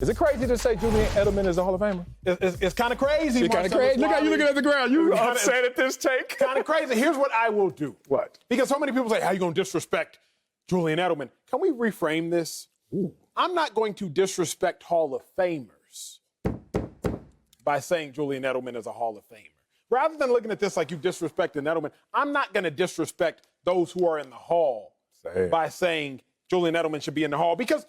Is it crazy to say Julian Edelman is a Hall of Famer? It's kind of crazy. It's kind of crazy. Look how you looking at the ground. You upset at this take? Kind of crazy. Here's what I will do. What? Because so many people say, how you going to disrespect Julian Edelman? Can we reframe this? Ooh. I'm not going to disrespect Hall of Famers by saying Julian Edelman is a Hall of Famer. Rather than looking at this like you disrespected Edelman, I'm not going to disrespect those who are in the Hall by saying Julian Edelman should be in the Hall. Because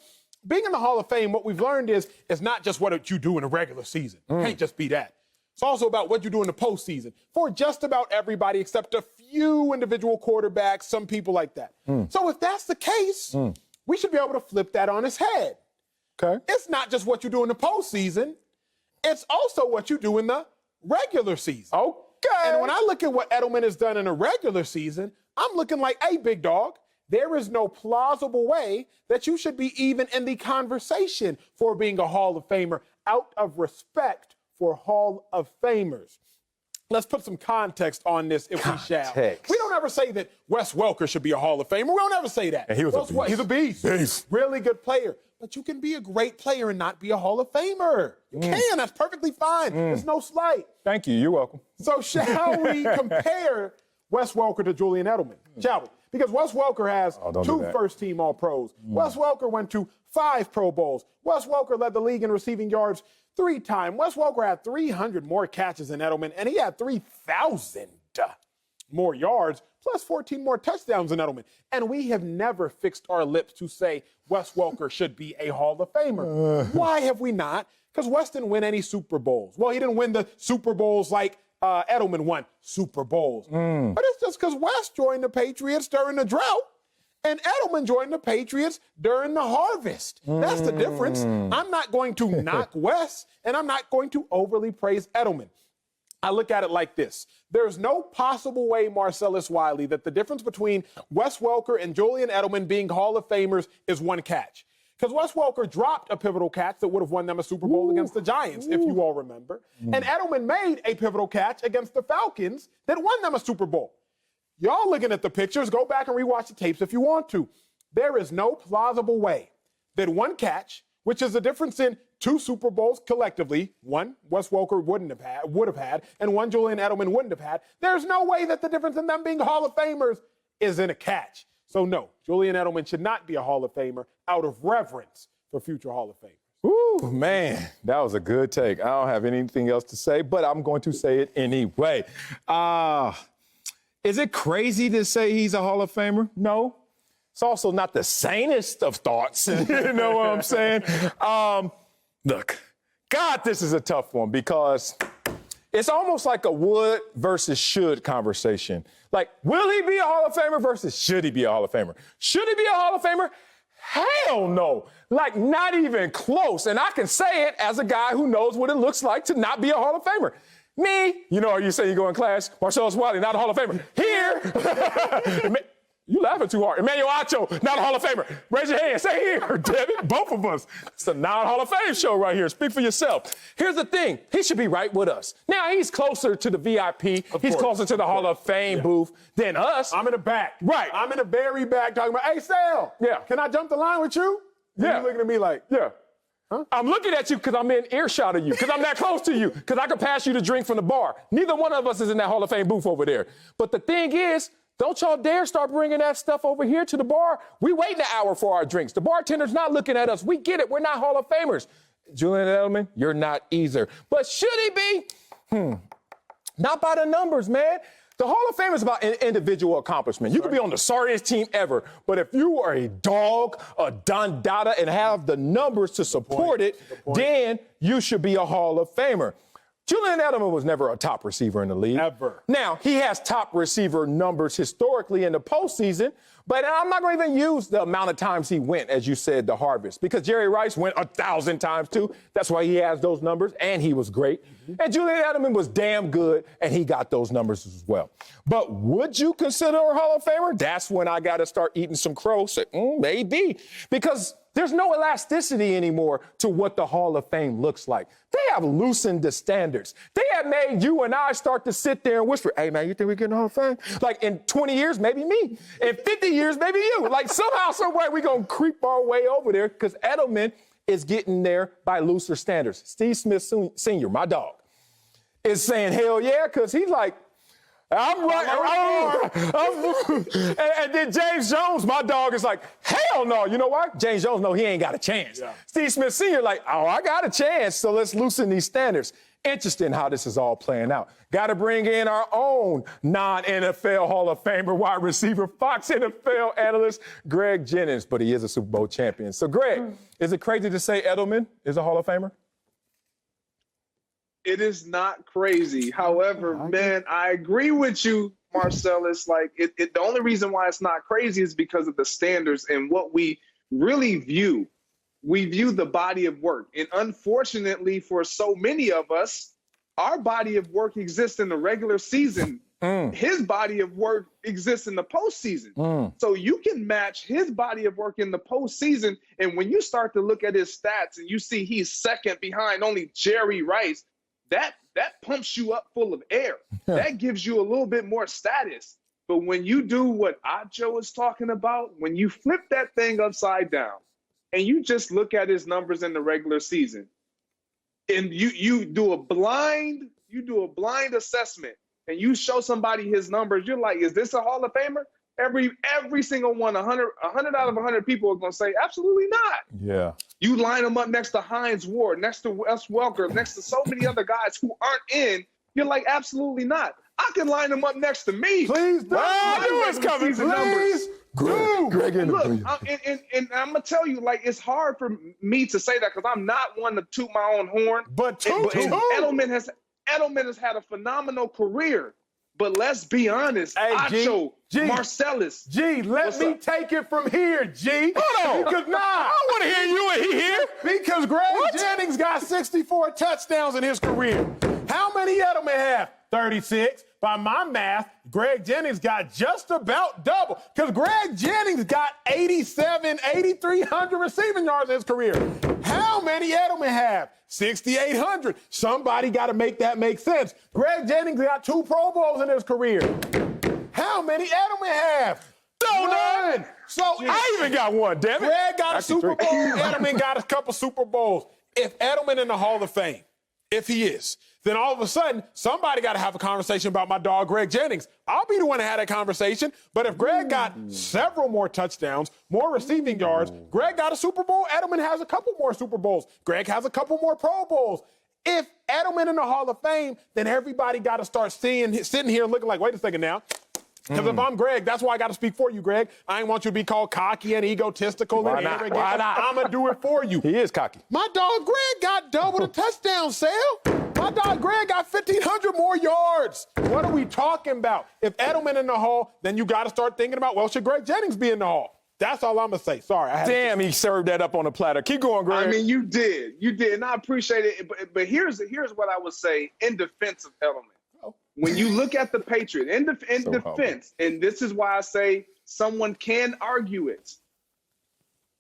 being in the Hall of Fame, what we've learned is it's not just what you do in a regular season. It can't just be that. It's also about what you do in the postseason for just about everybody except a few individual quarterbacks, some people like that. So if that's the case, we should be able to flip that on its head. Okay. It's not just what you do in the postseason. It's also what you do in the regular season. Okay. And when I look at what Edelman has done in a regular season, I'm looking like, hey, big dog, there is no plausible way that you should be even in the conversation for being a Hall of Famer out of respect for Hall of Famers. Let's put some context on this if we shall. We don't ever say that Wes Welker should be a Hall of Famer. We don't ever say that. And he was a beast. He's a beast. Really good player. But you can be a great player and not be a Hall of Famer. You can. That's perfectly fine. There's no slight. Thank you. You're welcome. So shall we compare Wes Welker to Julian Edelman? Shall we? Because Wes Welker has 2 first-team All-Pros. Wes Welker went to 5 Pro Bowls. Wes Welker led the league in receiving yards 3 times. Wes Welker had 300 more catches than Edelman, and he had 3,000 more yards, plus 14 more touchdowns than Edelman. And we have never fixed our lips to say Wes Welker should be a Hall of Famer. Why have we not? Because Wes didn't win any Super Bowls. Well, he didn't win the Super Bowls like Edelman won Super Bowls. But it's just because Wes joined the Patriots during the drought and Edelman joined the Patriots during the harvest. That's the difference. I'm not going to knock Wes, and I'm not going to overly praise Edelman. I look at it like this. There's no possible way, Marcellus, Wiley, that the difference between Wes Welker and Julian Edelman being Hall of Famers is one catch. Because Wes Welker dropped a pivotal catch that would have won them a Super Bowl against the Giants, if you all remember. And Edelman made a pivotal catch against the Falcons that won them a Super Bowl. Y'all looking at the pictures, go back and rewatch the tapes if you want to. There is no plausible way that one catch, which is the difference in 2 Super Bowls collectively, one Wes Welker would have had, and one Julian Edelman wouldn't have had. There's no way that the difference in them being Hall of Famers is in a catch. So no, Julian Edelman should not be a Hall of Famer out of reverence for future Hall of Famers. Ooh, man, that was a good take. I don't have anything else to say, but I'm going to say it anyway. Is it crazy to say he's a Hall of Famer? No. It's also not the sanest of thoughts. You know what I'm saying? Look, God, this is a tough one because it's almost like a would versus should conversation. Like, will he be a Hall of Famer versus should he be a Hall of Famer? Should he be a Hall of Famer? Hell no. Like, not even close. And I can say it as a guy who knows what it looks like to not be a Hall of Famer. Me, you know, you say you go in class, Marcellus, Wiley, not a Hall of Famer. Here. You laughing too hard. Emmanuel, Acho, not a Hall of Famer. Raise your hand. Say here, damn it. Both of us. It's a non-Hall of Fame show right here. Speak for yourself. Here's the thing. He should be right with us. Now, he's closer to the VIP. He's closer to the Hall of Fame booth than us. I'm in the back. Right. I'm in the very back talking about, hey, Sal. Yeah. Can I jump the line with you? Yeah. You looking at me like, yeah. Huh? I'm looking at you because I'm in earshot of you, because I'm that close to you, because I can pass you the drink from the bar. Neither one of us is in that Hall of Fame booth over there. But the thing is, don't y'all dare start bringing that stuff over here to the bar. We waiting an hour for our drinks. The bartender's not looking at us. We get it. We're not Hall of Famers. Julian Edelman, you're not either. But should he be? Not by the numbers, man. The Hall of Fame is about individual accomplishment. You could be on the sorriest team ever, but if you are a dog, a Don Dada, and have the numbers to support it, then you should be a Hall of Famer. Julian Edelman was never a top receiver in the league. Ever. Now, he has top receiver numbers historically in the postseason, but I'm not going to even use the amount of times he went, as you said, the harvest, because Jerry Rice went 1,000 times too. That's why he has those numbers, and he was great. And Julian Edelman was damn good, and he got those numbers as well. But would you consider a Hall of Famer? That's when I got to start eating some crow. Say, maybe, because there's no elasticity anymore to what the Hall of Fame looks like. They have loosened the standards. They have made you and I start to sit there and whisper, hey, man, you think we get in the Hall of Fame? Like in 20 years, maybe me. In 50 years, maybe you. Like somehow, some way, we're going to creep our way over there because Edelman is getting there by looser standards. Steve Smith Sr., my dog, is saying, hell yeah, because he's like, I'm right. And then James Jones, my dog, is like, hell no. You know what? James Jones, no, he ain't got a chance. Yeah. Steve Smith Sr., like, oh, I got a chance, so let's loosen these standards. Interesting how this is all playing out. Got to bring in our own non-NFL Hall of Famer, wide receiver, Fox NFL analyst, Greg Jennings, but he is a Super Bowl champion. So, Greg, is it crazy to say Edelman is a Hall of Famer? It is not crazy. However, man, I agree with you, Marcellus. Like, the only reason why it's not crazy is because of the standards and what we really view. We view the body of work. And unfortunately, for so many of us, our body of work exists in the regular season. His body of work exists in the postseason. So you can match his body of work in the postseason. And when you start to look at his stats and you see he's second behind only Jerry Rice, that pumps you up full of air. That gives you a little bit more status. But when you do what Acho is talking about, when you flip that thing upside down and you just look at his numbers in the regular season, and you do a blind assessment and you show somebody his numbers, you're like, is this a Hall of Famer? Every single one, 100 out of 100 people are going to say, absolutely not. Yeah. You line them up next to Hines Ward, next to Wes Welker, next to so many other guys who aren't in. You're like, absolutely not. I can line them up next to me. Please do. I knew it's coming. Please do. Greg, look, and I'm going to tell you, like, it's hard for me to say that because I'm not one to toot my own horn. But Edelman has had a phenomenal career. But let's be honest, hey, Acho, Marcellus. Let me take it from here, G. Hold on. Because I want to hear you and he here. Because Greg Jennings got 64 touchdowns in his career. How many Edelman have? 36. By my math, Greg Jennings got just about double. Because Greg Jennings got 8,300 receiving yards in his career. How many Edelman have? 6,800. Somebody got to make that make sense. Greg Jennings got 2 Pro Bowls in his career. How many Edelman have? None. So I even got one, damn it. Greg got a Super Bowl. Edelman got a couple Super Bowls. If Edelman in the Hall of Fame, if he is, then all of a sudden, somebody got to have a conversation about my dog, Greg Jennings. I'll be the one to have that conversation. But if Greg got several more touchdowns, more receiving yards, Greg got a Super Bowl, Edelman has a couple more Super Bowls. Greg has a couple more Pro Bowls. If Edelman in the Hall of Fame, then everybody got to start sitting here and looking like, wait a second now. Because if I'm Greg, that's why I got to speak for you, Greg. I ain't want you to be called cocky and egotistical and arrogant. Why not? I'm going to do it for you. He is cocky. My dog Greg got double the touchdown sale. My dog Greg got 1,500 more yards. What are we talking about? If Edelman in the Hall, then you got to start thinking about, well, should Greg Jennings be in the Hall? That's all I'm going to say. Sorry. Damn, he served that up on a platter. Keep going, Greg. I mean, you did, and I appreciate it. But here's what I would say in defense of Edelman. When you look at the Patriots, in defense, and this is why I say someone can argue it.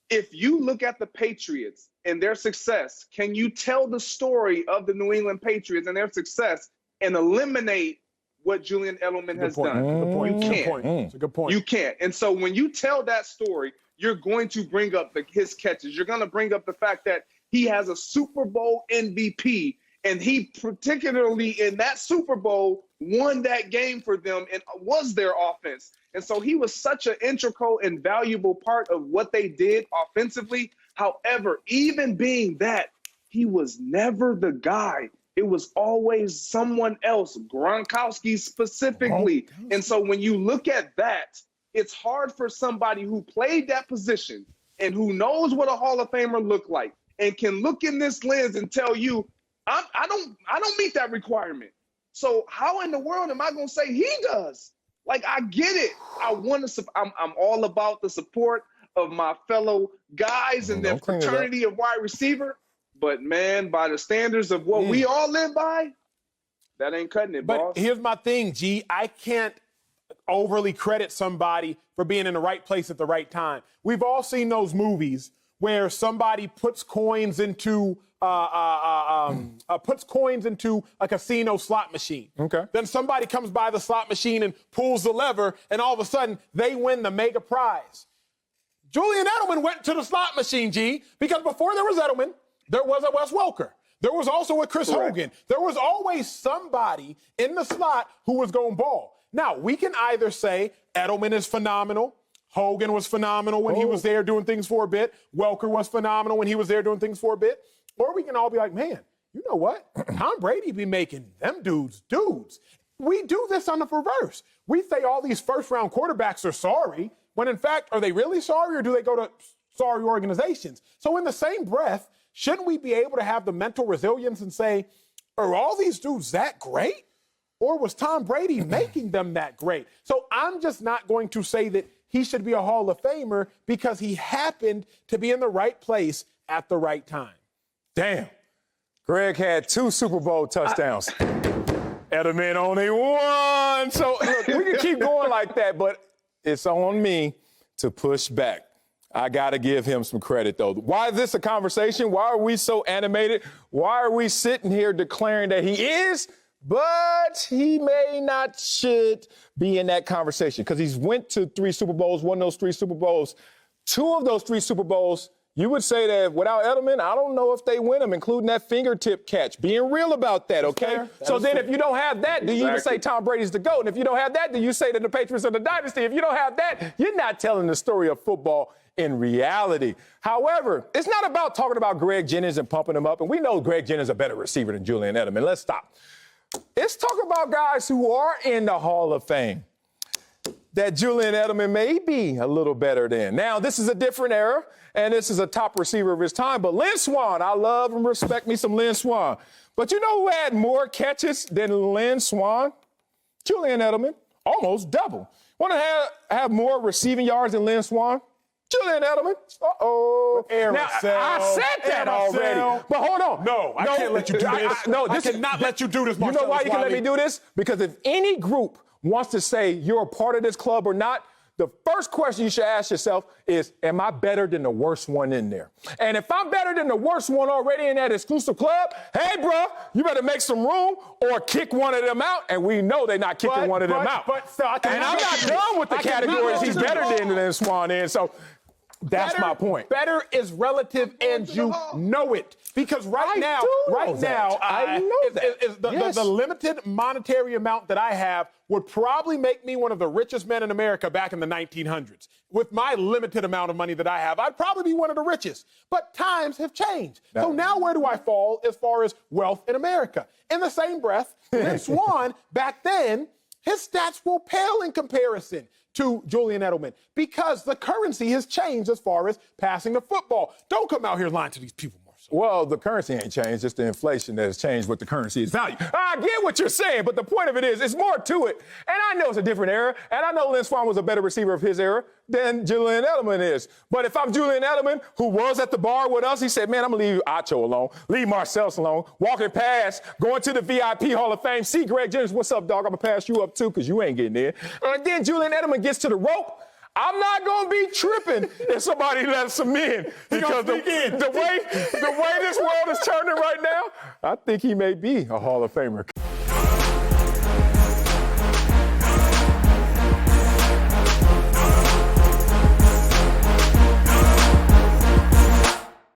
If you look at the Patriots and their success, can you tell the story of the New England Patriots and their success and eliminate what Julian Edelman has done? You can't. It's a good point. You can't. And so when you tell that story, you're going to bring up his catches. You're going to bring up the fact that he has a Super Bowl MVP. And he particularly in that Super Bowl won that game for them and was their offense. And so he was such an integral and valuable part of what they did offensively. However, even being that, he was never the guy. It was always someone else, Gronkowski specifically. And so when you look at that, it's hard for somebody who played that position and who knows what a Hall of Famer looked like and can look in this lens and tell you, I don't meet that requirement. So how in the world am I going to say he does? Like, I get it. I'm all about the support of my fellow guys and their fraternity of wide receiver. But man, by the standards of what we all live by, that ain't cutting it, boss. But here's my thing, G. I can't overly credit somebody for being in the right place at the right time. We've all seen those movies where somebody puts coins into a casino slot machine. Okay. Then somebody comes by the slot machine and pulls the lever, and all of a sudden they win the mega prize. Julian Edelman went to the slot machine, G, because before there was Edelman, there was a Wes Welker. There was also a Chris Hogan. There was always somebody in the slot who was going ball. Now, we can either say Edelman is phenomenal, Hogan was phenomenal when he was there doing things for a bit, Welker was phenomenal when he was there doing things for a bit, or we can all be like, man, you know what? Tom Brady be making them dudes. We do this on the reverse. We say all these first-round quarterbacks are sorry, when in fact, are they really sorry, or do they go to sorry organizations? So in the same breath, shouldn't we be able to have the mental resilience and say, are all these dudes that great? Or was Tom Brady making them that great? So I'm just not going to say that he should be a Hall of Famer because he happened to be in the right place at the right time. Damn. Greg had 2 Super Bowl touchdowns. Edelman only 1. So, look, we can keep going like that, but it's on me to push back. I got to give him some credit, though. Why is this a conversation? Why are we so animated? Why are we sitting here declaring that he is, but he may not should be in that conversation? Because he's went to 3 Super Bowls, won those 3 Super Bowls. 2 of those 3 Super Bowls, you would say that without Edelman, I don't know if they win them, including that fingertip catch. Being real about that, okay? So then if you don't have that, do you even say Tom Brady's the GOAT? And if you don't have that, do you say that the Patriots are the dynasty? If you don't have that, you're not telling the story of football in reality. However, it's not about talking about Greg Jennings and pumping him up. And we know Greg Jennings is a better receiver than Julian Edelman. Let's stop. Let's talk about guys who are in the Hall of Fame that Julian Edelman may be a little better than. Now, this is a different era, and this is a top receiver of his time. But Lynn Swann, I love and respect me some Lynn Swann. But you know who had more catches than Lynn Swann? Julian Edelman, almost double. Want to have more receiving yards than Lynn Swann? Julian Edelman. Uh-oh. Now, I said that already. But hold on. No, I can't let you do this. I cannot let you do this, Marcellus. You know why you can let me do this? Because if any group wants to say you're a part of this club or not, the first question you should ask yourself is, am I better than the worst one in there? And if I'm better than the worst one already in that exclusive club, hey, bro, you better make some room or kick one of them out, and we know they're not kicking one of them out. And I'm not done with the categories he's better than Swann in, so that's my point. Better is relative, and you know it. Because right now, the limited monetary amount that I have would probably make me one of the richest men in America back in the 1900s. With my limited amount of money that I have, I'd probably be one of the richest. But times have changed. So now where do I fall as far as wealth in America? In the same breath, Lynn Swann, back then, his stats will pale in comparison to Julian Edelman because the currency has changed as far as passing the football. Don't come out here lying to these people, Marcellus. Well, the currency ain't changed, just the inflation that has changed what the currency's value. I get what you're saying, but the point of it is, it's more to it. And I know it's a different era, and I know Lynn Swann was a better receiver of his era than Julian Edelman is. But if I'm Julian Edelman, who was at the bar with us, he said, man, I'm going to leave Acho alone, leave Marcellus alone, walking past, going to the VIP Hall of Fame, see Greg Jennings, what's up, dog? I'm going to pass you up, too, because you ain't getting in. And then Julian Edelman gets to the rope. I'm not going to be tripping if somebody lets him in. Because the way this world is turning right now, I think he may be a Hall of Famer.